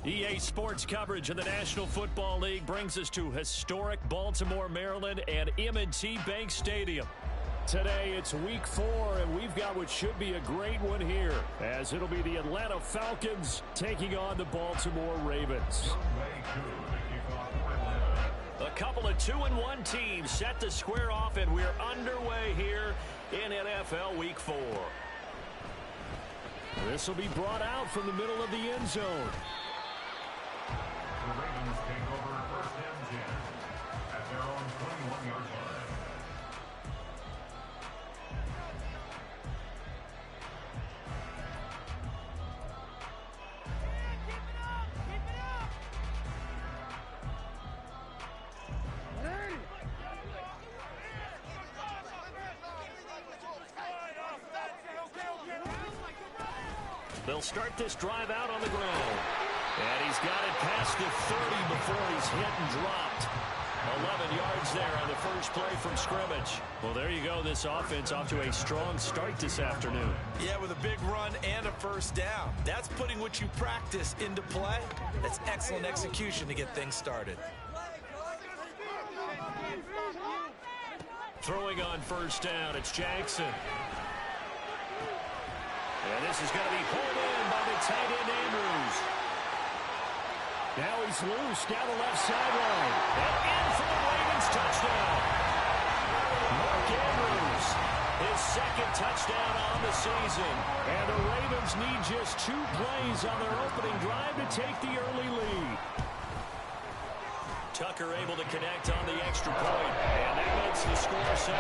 EA Sports coverage of the National Football League brings us to historic Baltimore, Maryland, and M&T Bank Stadium. Today, it's Week 4, and we've got what should be a great one here, as it'll be the Atlanta Falcons taking on the Baltimore Ravens. A couple of 2-1 teams set to square off, and we're underway here in NFL Week 4. This will be brought out from the middle of the end zone. The Ravens take over first and 10 at their own 21-yard line. They'll start this drive out on the ground. And he's got it past the 30 before he's hit and dropped. 11 yards there on the first play from scrimmage. Well, there you go. This offense off to a strong start this afternoon. Yeah, with a big run and a first down. That's putting what you practice into play. That's excellent execution to get things started. Throwing on first down, it's Jackson. And this is going to be pulled in by the tight end Andrews. Now he's loose down the left sideline. And in for the Ravens touchdown. Mark Andrews, his second touchdown on the season. And the Ravens need just 2 plays on their opening drive to take the early lead. Tucker able to connect on the extra point. And that makes the score 7-0.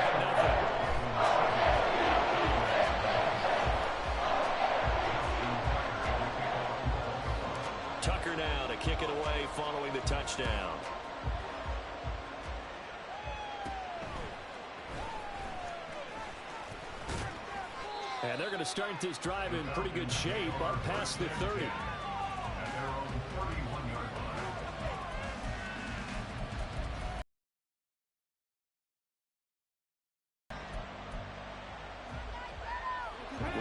Tucker now to kick it away following the touchdown. And they're going to start this drive in pretty good shape up past the 30.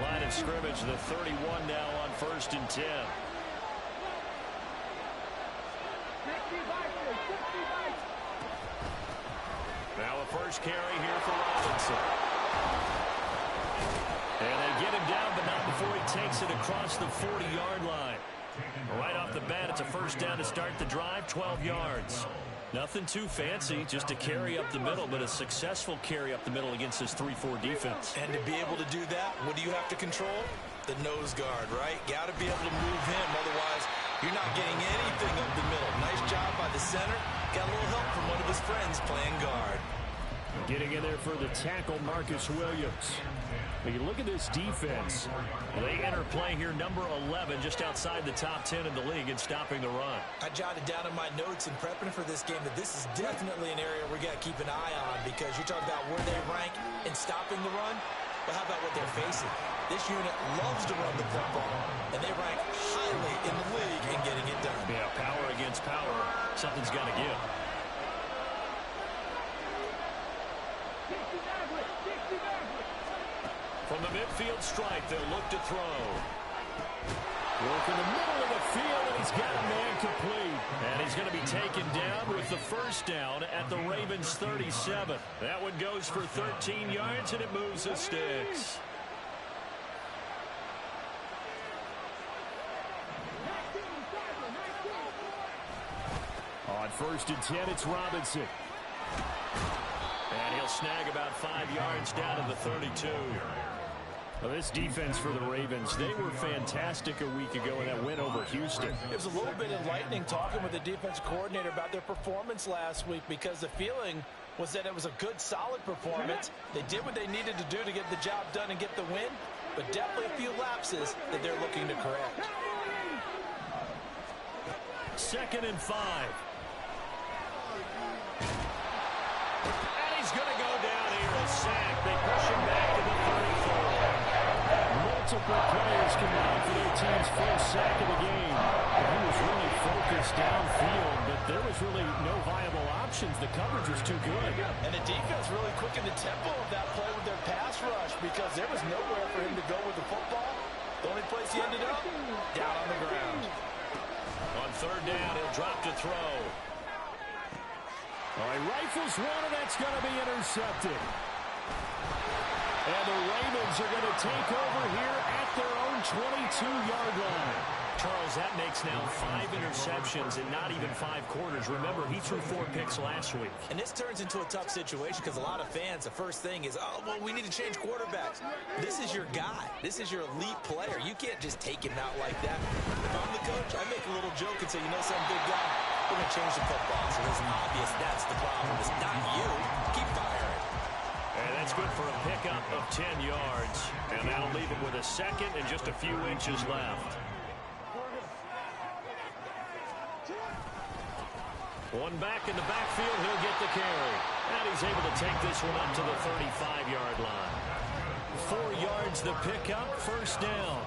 Line of scrimmage, the 31 now on 1st and 10. Now a first carry here for Robinson. And they get him down, but not before he takes it across the 40-yard line. Right off the bat, it's a first down to start the drive, 12 yards. Nothing too fancy, just a carry up the middle, but a successful carry up the middle against this 3-4 defense. And to be able to do that, what do you have to control? The nose guard, right? Got to be able to move him, otherwise you're not getting anything up the middle. Nice job by the center. Got a little help from one of his friends playing guard. Getting in there for the tackle, Marcus Williams. When you look at this defense, they enter play here number 11, just outside the top 10 in the league in stopping the run. I jotted down in my notes in prepping for this game that this is definitely an area we got to keep an eye on, because you talk about where they rank in stopping the run. But how about what they're facing? This unit loves to run the football, and they rank highly in the league in getting it done. Yeah, power against power. Something's got to give. From the midfield stripe, they'll look to throw. Work in the middle of the field, and he's got a man complete. And he's going to be taken down with the first down at the Ravens' 37. That one goes for 13 yards, and it moves the sticks. On 1st and 10, it's Robinson. And he'll snag about 5 yards down to the 32. Well, this defense for the Ravens, they were fantastic a week ago in that win over Houston. It was a little bit enlightening talking with the defensive coordinator about their performance last week, because the feeling was that it was a good, solid performance. They did what they needed to do to get the job done and get the win, but definitely a few lapses that they're looking to correct. 2nd and 5. And he's going to go down here, a sack. They push him back to the 34. Multiple players combined for their team's first sack of the game. He was really focused downfield, but there was really no viable options. The coverage was too good. And the defense really quickened the tempo of that play with their pass rush, because there was nowhere for him to go with the football. The only place he ended up, down on the ground. On down. He'll drop to throw. All right, rifles one, and that's going to be intercepted. And the Ravens are going to take over here at their own 22-yard line. Charles, that makes now 5 interceptions in not even 5 quarters. Remember, he threw 4 picks last week. And this turns into a tough situation because a lot of fans, the first thing is, oh, well, we need to change quarterbacks. This is your guy. This is your elite player. You can't just take him out like that. If I'm the coach, I make a little joke and say, you know something, big guy, we're going to change the football. So it's obvious that's the problem. It's not you. Keep firing. And that's good for a pickup of 10 yards. And that'll leave him with a second and just a few inches left. One back in the backfield, he'll get the carry. And he's able to take this one up to the 35-yard line. 4 yards the pickup, first down.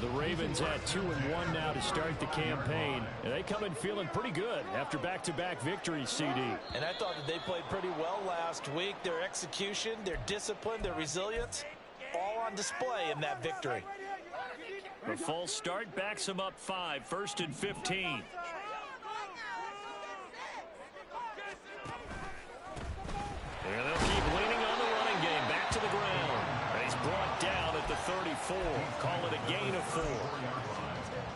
The Ravens at 2-1 now to start the campaign. And they come in feeling pretty good after back-to-back victories, CD. And I thought that they played pretty well last week. Their execution, their discipline, their resilience, all on display in that victory. The false start backs them up 5, first and 15. And they'll keep leaning on the running game. Back to the ground. And he's brought down at the 34. Call it a gain of 4.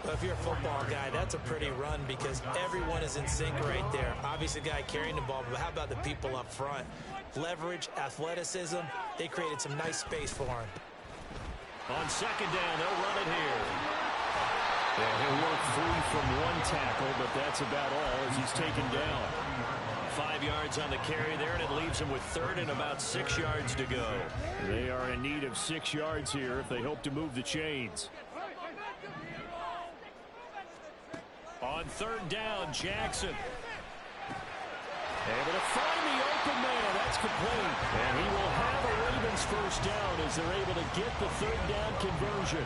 Well, if you're a football guy, that's a pretty run because everyone is in sync right there. Obviously, the guy carrying the ball, but how about the people up front? Leverage, athleticism, they created some nice space for him. On second down, they'll run it here. Yeah, he'll work free from 1 tackle, but that's about all as he's taken down. 5 yards on the carry there, and it leaves them with 3rd and about 6 yards to go. They are in need of 6 yards here if they hope to move the chains. On 3rd down, Jackson. Able to find the open man. That's complete. And he will have a Ravens first down as they're able to get the 3rd down conversion.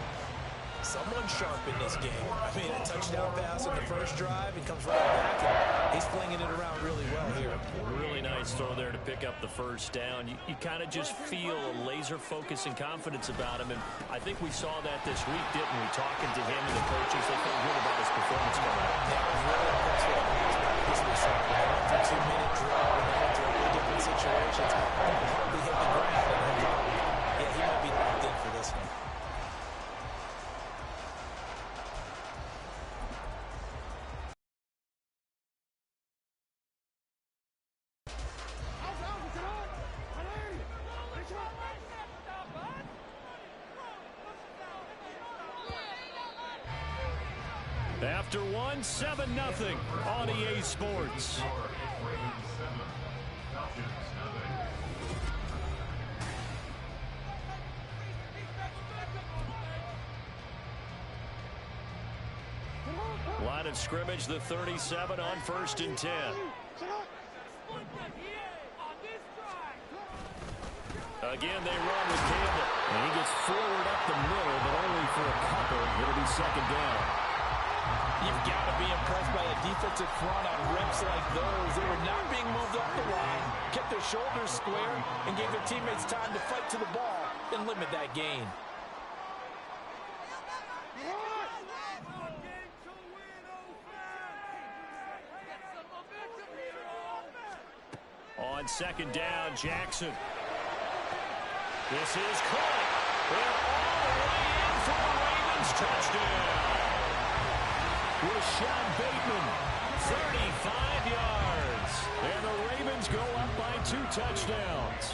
Someone sharp in this game. I mean, a touchdown pass in the first drive. He comes right back, and he's flinging it around really well here. Really nice throw there to pick up the first down. You kind of just feel a laser focus and confidence about him, and I think we saw that this week, didn't we? Talking to him and the coaches, they felt good about his performance coming out. Yeah, I was really impressed with him. This was a 2-minute drill and into really different situations. Hardly hit the ground. And yeah, he might be locked in for this one. After 1, 7-0 on EA Sports. Line of scrimmage, the 37 on 1st and 10. Again, they run with Campbell. And he gets forward up the middle, but only for a couple. It'll be 2nd down. You've got to be impressed by the defensive front on reps like those. They were not being moved off the line, kept their shoulders square, and gave their teammates time to fight to the ball and limit that gain. On 2nd down, Jackson. This is caught. They're all the way in for the Ravens touchdown. Rashad Bateman, 35 yards. And the Ravens go up by 2 touchdowns.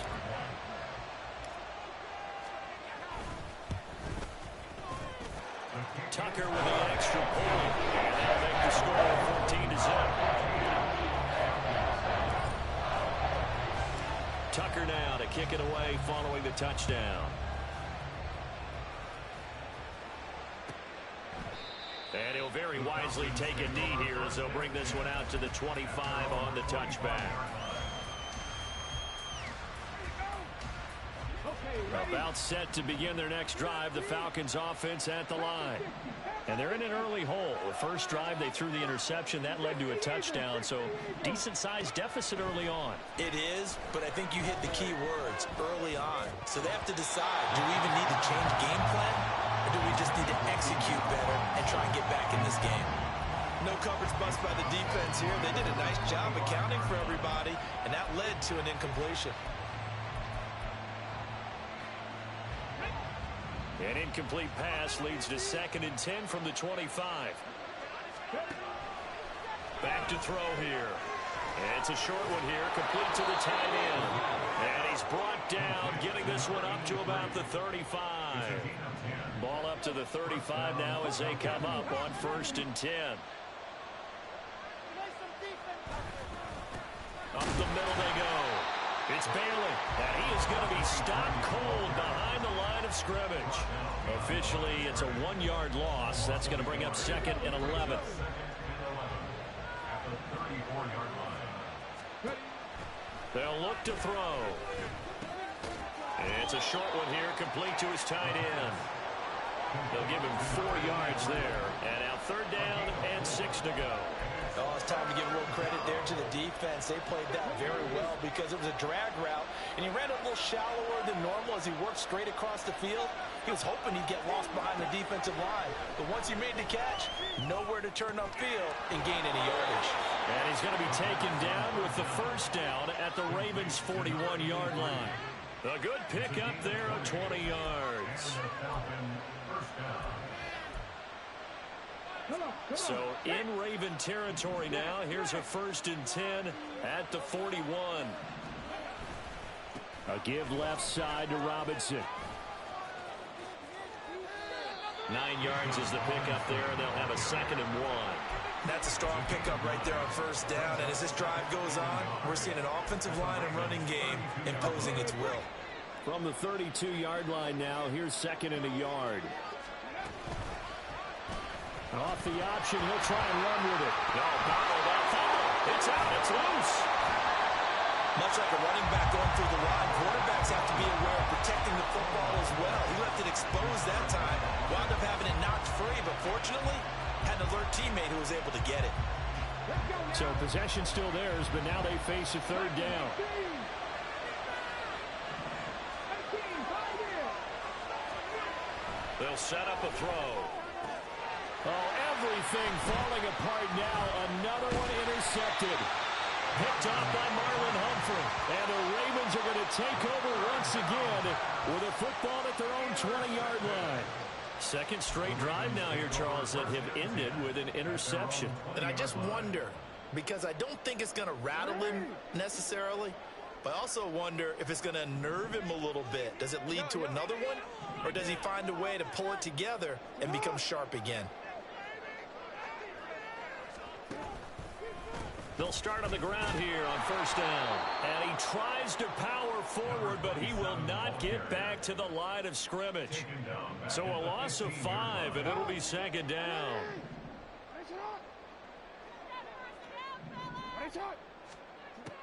Tucker with the extra point. And that'll make the score 14-0. Tucker now to kick it away following the touchdown. And he'll very wisely take a knee here as they'll bring this one out to the 25 on the touchback. About set to begin their next drive, the Falcons offense at the line. And they're in an early hole. The first drive, they threw the interception. That led to a touchdown, so decent-sized deficit early on. It is, but I think you hit the key words, early on. So they have to decide, do we even need to change game plan, or do we just need to execute better and try and get back in this game? No coverage bust by the defense here. They did a nice job accounting for everybody, and that led to an incompletion. An incomplete pass leads to 2nd and 10 from the 25. Back to throw here. And it's a short one here, complete to the tight end. And he's brought down, getting this one up to about the 35. Ball up to the 35 now as they come up on 1st and 10. Up the middle they go. It's Bailey, and he is going to be stopped cold behind the line of scrimmage. Officially, it's a 1-yard loss. That's going to bring up 2nd and 11. They'll look to throw. It's a short one here, complete to his tight end. They'll give him 4 yards there. And now 3rd down and 6 to go. Oh, it's time to give a little credit there to the defense. They played that very well because it was a drag route, and he ran a little shallower than normal as he worked straight across the field. He was hoping he'd get lost behind the defensive line, but once he made the catch, nowhere to turn upfield and gain any yardage. And he's going to be taken down with the 1st down at the Ravens' 41-yard line. A good pickup there of 20 yards. So in Raven territory now. Here's a 1st and 10 at the 41. A give left side to Robinson. 9 yards is the pickup there, and they'll have a 2nd and 1. That's a strong pickup right there on 1st down. And as this drive goes on, we're seeing an offensive line and running game imposing its will. From the 32-yard line now, here's 2nd and a yard. Off the option, he'll try and run with it. No, it's out, it's loose. Much like a running back going through the line, quarterbacks have to be aware of protecting the football as well. He left it exposed that time, wound up having it knocked free, but fortunately, had an alert teammate who was able to get it. So possession still theirs, but now they face a 3rd down. They'll set up a throw. Oh, everything falling apart now. Another one intercepted. Picked off by Marlon Humphrey. And the Ravens are going to take over once again with a football at their own 20-yard line. 2nd straight drive now here, Charles, that have ended with an interception. And I just wonder, because I don't think it's going to rattle him necessarily, but I also wonder if it's going to unnerve him a little bit. Does it lead to another one? Or does he find a way to pull it together and become sharp again? They'll start on the ground here on 1st down. And he tries to power forward, but he will not get back to the line of scrimmage. So a loss of 5, and it'll be 2nd down.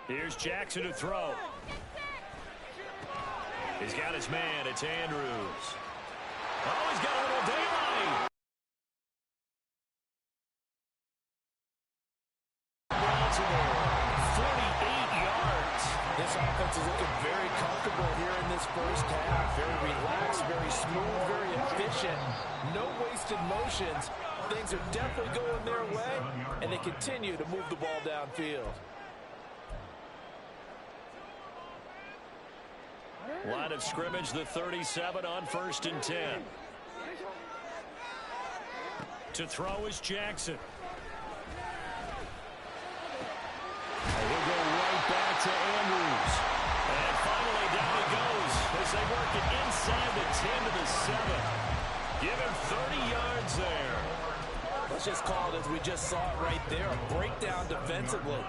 Here's Jackson to throw. He's got his man. It's Andrews. Oh, he's got a little daylight. 48 yards. This offense is looking very comfortable here in this 1st half. Very relaxed, very smooth, very efficient. No wasted motions. Things are definitely going their way, and they continue to move the ball downfield. Line of scrimmage, the 37 on 1st and 10. To throw is Jackson. He'll go right back to Andrews. And finally down he goes as they work it inside the 10 to the 7. Give him 30 yards there. Let's just call it as we just saw it right there, a breakdown defensively.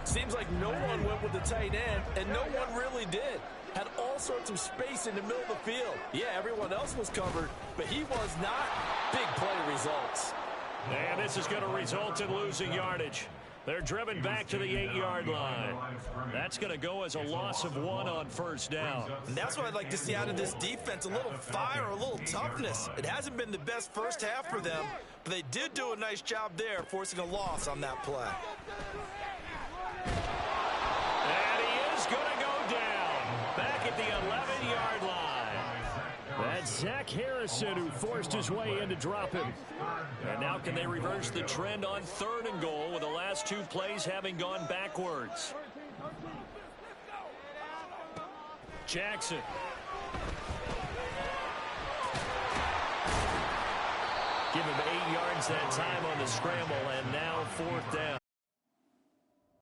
Seems like no one went with the tight end, and no one really did. Had all sorts of space in the middle of the field. Yeah, everyone else was covered, but he was not. Big play results. And this is going to result in losing yardage. They're driven back to the 8-yard line. That's going to go as a loss of 1 on 1st down. And that's what I'd like to see out of this defense, a little fire, a little toughness. It hasn't been the best 1st half for them, but they did do a nice job there, forcing a loss on that play. And he is going to go down back at the 11-yard line. That's Zach Harrison, who forced his way in to drop him. And now can they reverse the trend on 3rd and goal with the last 2 plays having gone backwards? Jackson. Give him 8 yards that time on the scramble, and now 4th down.